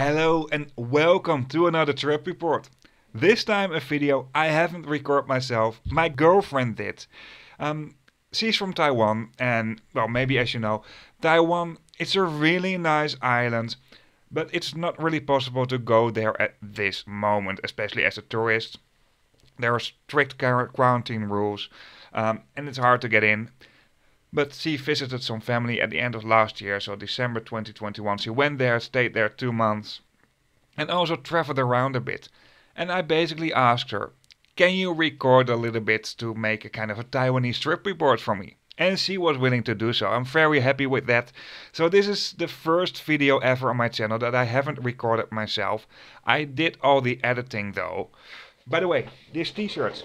Hello and welcome to another trip report. This time a video I haven't recorded myself, my girlfriend did. She's from Taiwan and, well, maybe as you know, Taiwan, it's a really nice island, but it's not really possible to go there at this moment, especially as a tourist. There are strict quarantine rules and it's hard to get in. But she visited some family at the end of last year, so December 2021. She went there, stayed there 2 months, and also traveled around a bit. And I basically asked her, can you record a little bit to make a kind of a Taiwanese trip report for me? And she was willing to do so. I'm very happy with that. So this is the first video ever on my channel that I haven't recorded myself. I did all the editing though. By the way, these t-shirts.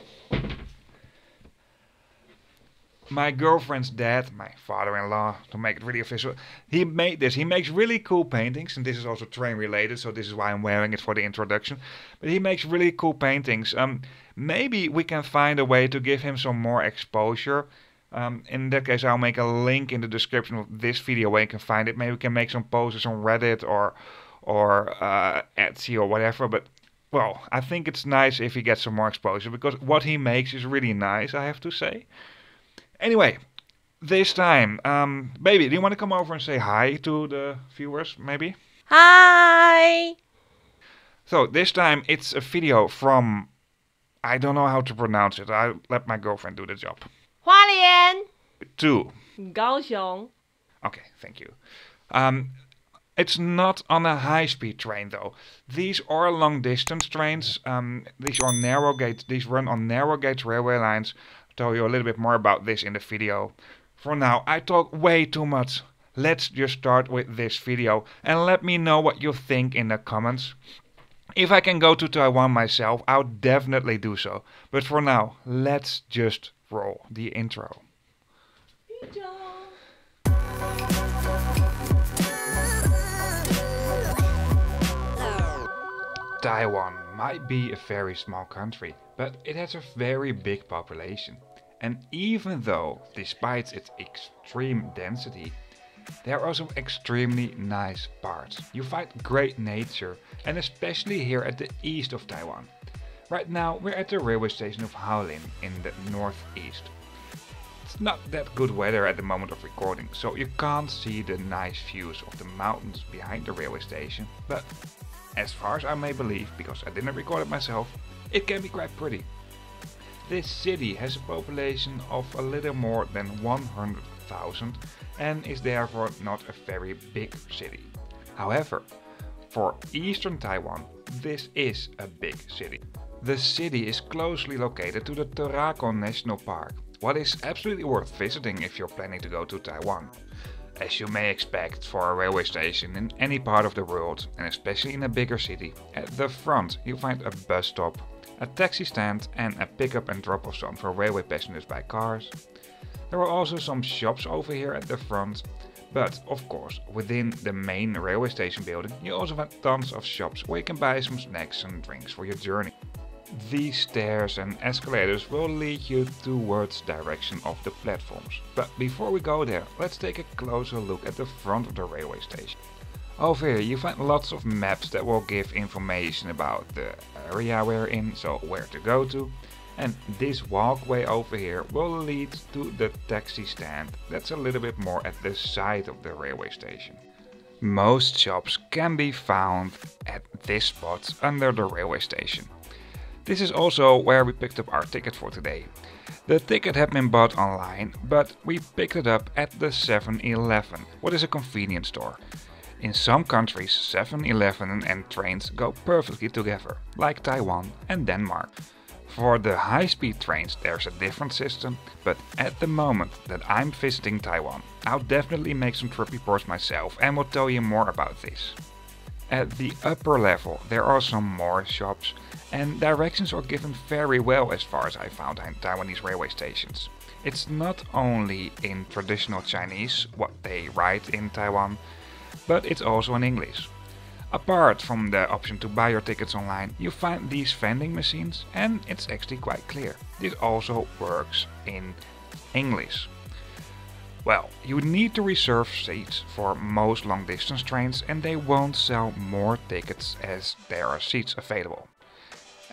My girlfriend's dad, my father-in-law, to make it really official, he made this. He makes really cool paintings, and this is also train related, so this is why I'm wearing it for the introduction. But he makes really cool paintings. Maybe we can find a way to give him some more exposure. In that case, I'll make a link in the description of this video where you can find it. Maybe we can make some posters on Reddit or Etsy or whatever. But well, I think it's nice if he gets some more exposure because what he makes is really nice, I have to say. Anyway, this time, baby, do you want to come over and say hi to the viewers, maybe? Hi! So, this time it's a video from, I don't know how to pronounce it, I'll let my girlfriend do the job. Haulien! To Kaohsiung. Okay, thank you. It's not on a high-speed train though. These are long-distance trains. These are narrow gauge. These run on narrow gauge railway lines. Tell you a little bit more about this in the video. For now, I talk way too much. Let's just start with this video and let me know what you think in the comments. If I can go to Taiwan myself, I'll definitely do so. But for now, let's just roll the intro. Taiwan might be a very small country, but it has a very big population. And even though, despite its extreme density, there are some extremely nice parts. You find great nature, and especially here at the east of Taiwan. Right now we're at the railway station of Haulien in the northeast. It's not that good weather at the moment of recording, so you can't see the nice views of the mountains behind the railway station, but as far as I may believe, because I didn't record it myself, it can be quite pretty. This city has a population of a little more than 100,000 and is therefore not a very big city. However, for eastern Taiwan, this is a big city. The city is closely located to the Trainviking National Park, what is absolutely worth visiting if you're planning to go to Taiwan. As you may expect for a railway station in any part of the world, and especially in a bigger city, at the front you find a bus stop, a taxi stand and a pick-up and drop-off zone for railway passengers by cars. There are also some shops over here at the front, but of course within the main railway station building you also find tons of shops where you can buy some snacks and drinks for your journey. These stairs and escalators will lead you towards the direction of the platforms. But before we go there, let's take a closer look at the front of the railway station. Over here you find lots of maps that will give information about the area we're in, so where to go to. And this walkway over here will lead to the taxi stand that's a little bit more at the side of the railway station. Most shops can be found at this spot under the railway station. This is also where we picked up our ticket for today. The ticket had been bought online, but we picked it up at the 7-Eleven, what is a convenience store. In some countries, 7-Eleven and trains go perfectly together, like Taiwan and Denmark. For the high-speed trains there's a different system, but at the moment that I'm visiting Taiwan, I'll definitely make some trip reports myself and will tell you more about this. At the upper level there are some more shops, and directions are given very well as far as I found in Taiwanese railway stations. It's not only in traditional Chinese, what they write in Taiwan, but it's also in English. Apart from the option to buy your tickets online, you find these vending machines and it's actually quite clear. This also works in English. Well, you need to reserve seats for most long distance trains and they won't sell more tickets as there are seats available.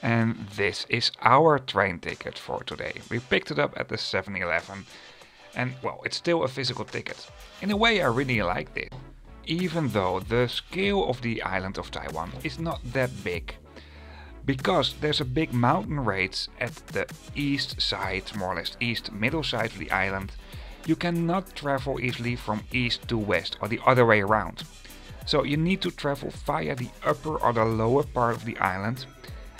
And this is our train ticket for today. We picked it up at the 7-Eleven and well, it's still a physical ticket. In a way I really like this. Even though the scale of the island of Taiwan is not that big. Because there's a big mountain range at the east side, more or less east middle side of the island, you cannot travel easily from east to west or the other way around. So you need to travel via the upper or the lower part of the island,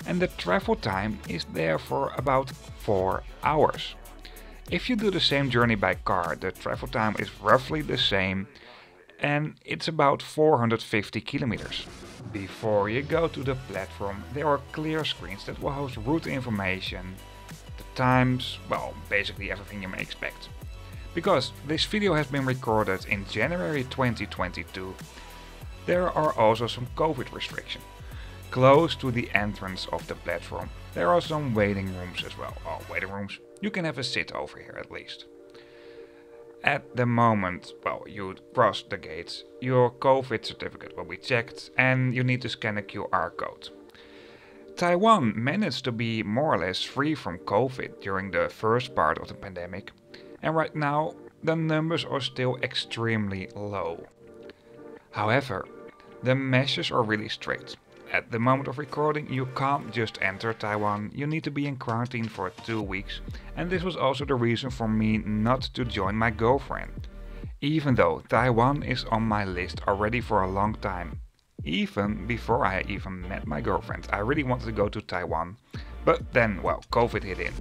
and the travel time is therefore about 4 hours. If you do the same journey by car, the travel time is roughly the same and it's about 450 kilometers. Before you go to the platform, there are clear screens that will host route information, the times, well, basically everything you may expect. Because this video has been recorded in January 2022, there are also some COVID restrictions. Close to the entrance of the platform, there are some waiting rooms as well. Oh, waiting rooms. You can have a sit over here at least. At the moment, well, you cross the gates, your COVID certificate will be checked and you need to scan a QR code. Taiwan managed to be more or less free from COVID during the first part of the pandemic, and right now the numbers are still extremely low. However, the measures are really strict. At the moment of recording, you can't just enter Taiwan, you need to be in quarantine for 2 weeks, and this was also the reason for me not to join my girlfriend. Even though Taiwan is on my list already for a long time. Even before I even met my girlfriend, I really wanted to go to Taiwan, but then, well, COVID hit in.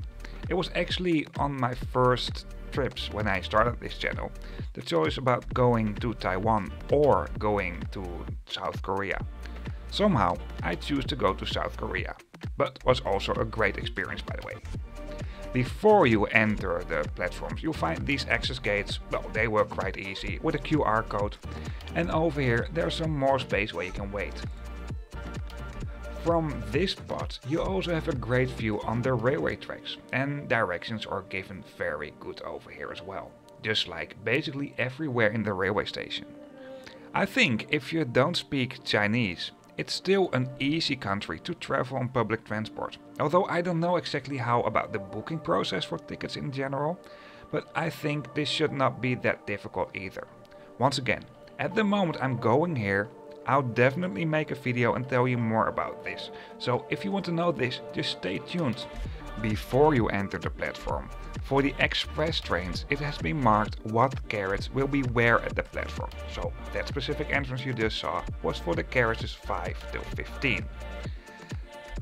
It was actually on my first trips when I started this channel, the choice about going to Taiwan or going to South Korea. Somehow I choose to go to South Korea, but was also a great experience by the way. Before you enter the platforms you'll find these access gates, well they work quite easy with a QR code, and over here there's some more space where you can wait. From this spot you also have a great view on the railway tracks, and directions are given very good over here as well, just like basically everywhere in the railway station. I think if you don't speak Chinese, it's still an easy country to travel on public transport, although I don't know exactly how about the booking process for tickets in general, but I think this should not be that difficult either. Once again, at the moment I'm going here, I'll definitely make a video and tell you more about this, so if you want to know this, just stay tuned. Before you enter the platform, for the express trains it has been marked what carriage will be where at the platform, so that specific entrance you just saw was for the carriages 5 till 15.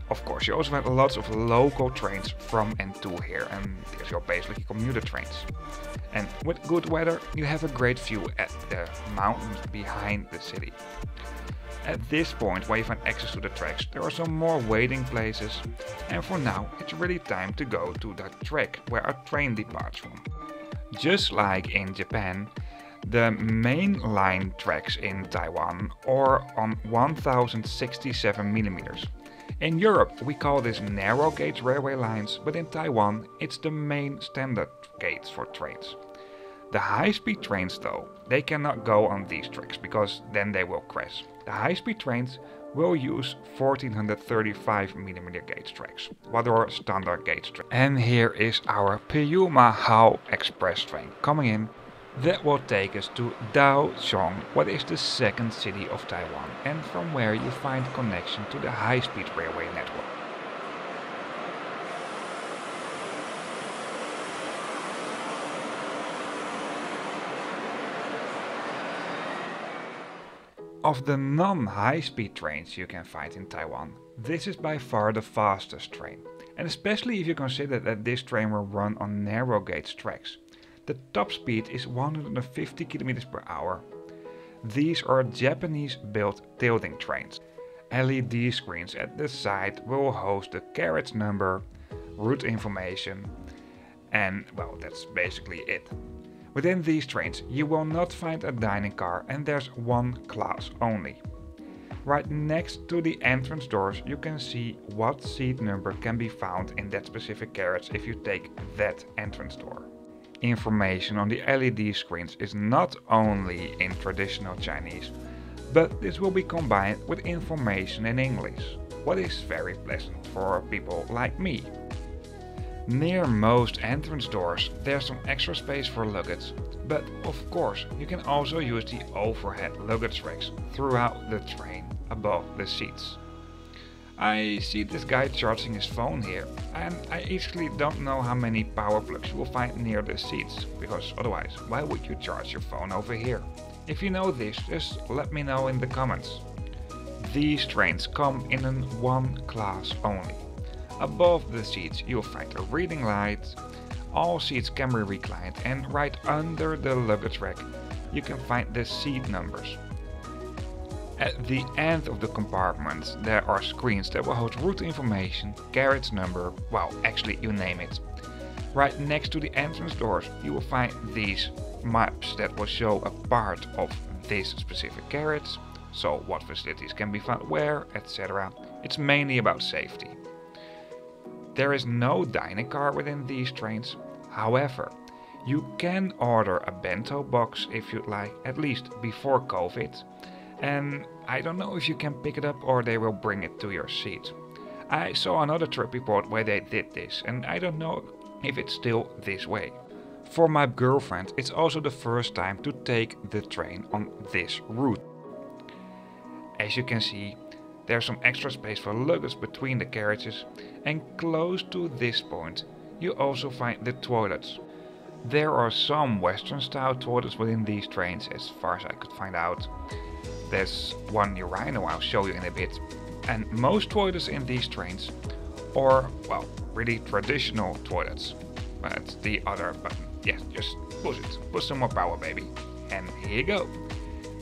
Of course you also have lots of local trains from and to here, and these are basically commuter trains. And with good weather you have a great view at the mountains behind the city. At this point where you find access to the tracks, there are some more waiting places, and for now it's really time to go to the track where a train departs from. Just like in Japan, the main line tracks in Taiwan are on 1067 mm. In Europe we call this narrow gauge railway lines, but in Taiwan it's the main standard gauge for trains. The high-speed trains though, they cannot go on these tracks because then they will crash. The high-speed trains will use 1435 mm gauge tracks, what are standard gauge tracks. And here is our Puyuma Express express train coming in. That will take us to Kaohsiung, what is the second city of Taiwan, and from where you find connection to the high-speed railway network. Of the non-high-speed trains you can find in Taiwan, this is by far the fastest train, and especially if you consider that this train will run on narrow gauge tracks. The top speed is 150 km per hour. These are Japanese-built tilting trains. LED screens at the side will host the carriage number, route information, and well, that's basically it. Within these trains you will not find a dining car, and there's one class only. Right next to the entrance doors you can see what seat number can be found in that specific carriage if you take that entrance door. Information on the LED screens is not only in traditional Chinese, but this will be combined with information in English, what is very pleasant for people like me. Near most entrance doors there's some extra space for luggage, but of course you can also use the overhead luggage racks throughout the train above the seats. I see this guy charging his phone here, and I actually don't know how many power plugs you will find near the seats, because otherwise why would you charge your phone over here? If you know this, just let me know in the comments. These trains come in one class only. Above the seats you'll find a reading light, all seats can be reclined, and right under the luggage rack you can find the seat numbers. At the end of the compartments there are screens that will hold route information, carriage number, well actually you name it. Right next to the entrance doors you will find these maps that will show a part of this specific carriage, so what facilities can be found where, etc. It's mainly about safety. There is no dining car within these trains, however, you can order a bento box if you'd like, at least before COVID, and I don't know if you can pick it up or they will bring it to your seat. I saw another trip report where they did this, and I don't know if it's still this way. For my girlfriend it's also the first time to take the train on this route. As you can see, there's some extra space for luggage between the carriages, and close to this point you also find the toilets. There are some Western style toilets within these trains as far as I could find out. There's one urinal I'll show you in a bit, and most toilets in these trains are, well, really traditional toilets. But the other button, yes, just push it, put some more power baby, and here you go.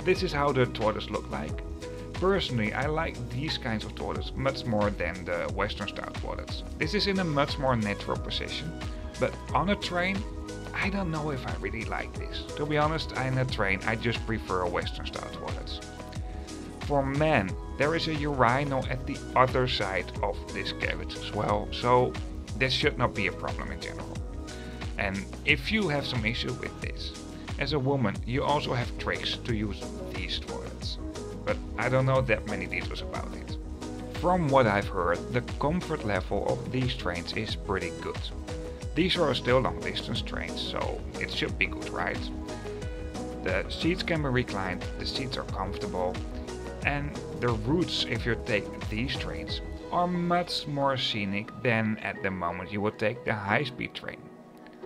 This is how the toilets look like. Personally, I like these kinds of toilets much more than the Western style toilets. This is in a much more natural position, but on a train, I don't know if I really like this. To be honest, in a train I just prefer Western style toilets. For men, there is a urinal at the other side of this carriage as well, so this should not be a problem in general. And if you have some issue with this, as a woman you also have tricks to use these toilets. But I don't know that many details about it. From what I've heard, the comfort level of these trains is pretty good. These are still long distance trains, so it should be good, right? The seats can be reclined, the seats are comfortable, and the routes, if you take these trains, are much more scenic than at the moment you would take the high-speed train.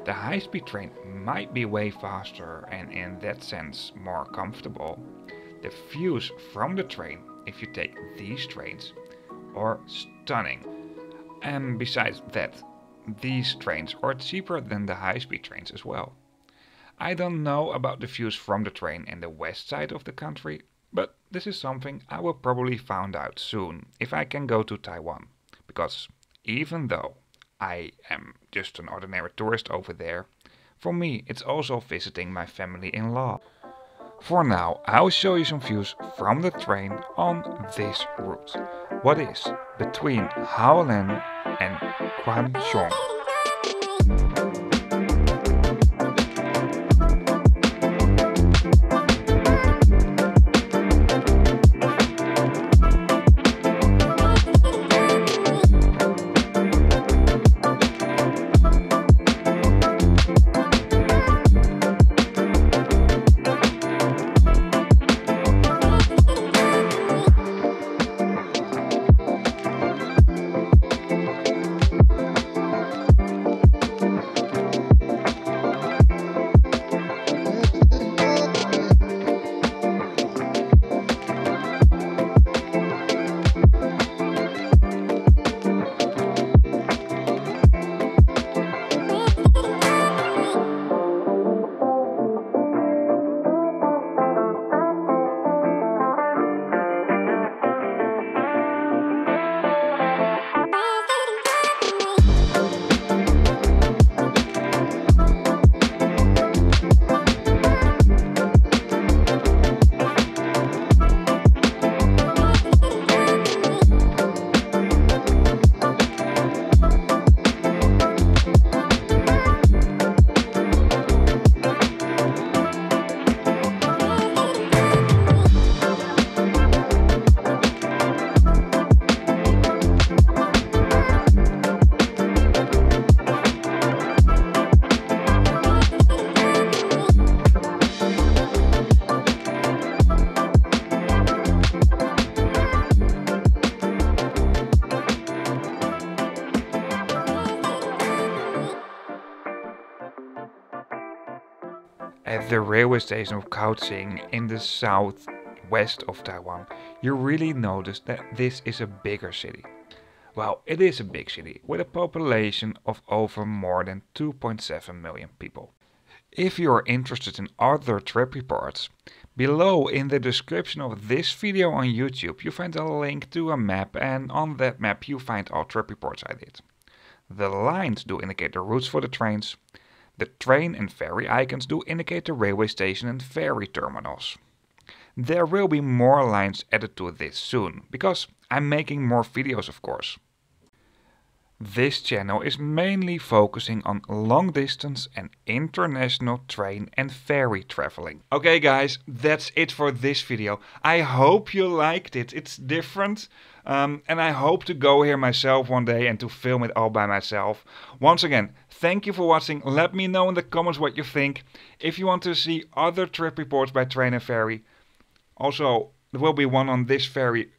The high-speed train might be way faster and in that sense more comfortable. The views from the train, if you take these trains, are stunning. And besides that, these trains are cheaper than the high-speed trains as well. I don't know about the views from the train in the west side of the country, but this is something I will probably find out soon if I can go to Taiwan. Because even though I am just an ordinary tourist over there, for me it's also visiting my family-in-law. For now, I'll show you some views from the train on this route. What is between Haulien and Kaohsiung. at the railway station of Kaohsiung in the southwest of Taiwan, you really notice that this is a bigger city. Well, it is a big city with a population of over more than 2.7 million people. If you are interested in other trip reports, below in the description of this video on YouTube you find a link to a map, and on that map you find all trip reports I did. The lines do indicate the routes for the trains. The train and ferry icons do indicate the railway station and ferry terminals. There will be more lines added to this soon, because I'm making more videos of course. This channel is mainly focusing on long distance and international train and ferry traveling. Okay guys, that's it for this video. I hope you liked it. It's different. And I hope to go here myself one day and to film it all by myself. Once again, thank you for watching. Let me know in the comments what you think. If you want to see other trip reports by train and ferry. Also, there will be one on this ferry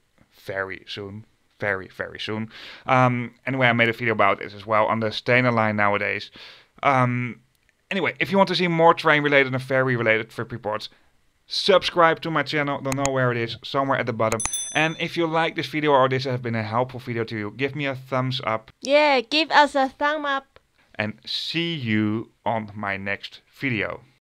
soon. Very soon. Anyway, I made a video about this as well on the Stena line nowadays. Anyway, if you want to see more train related and ferry related trip reports, subscribe to my channel. Don't know where it is, somewhere at the bottom. And if you like this video or this has been a helpful video to you, give me a thumbs up. Yeah, give us a thumb up. And see you on my next video.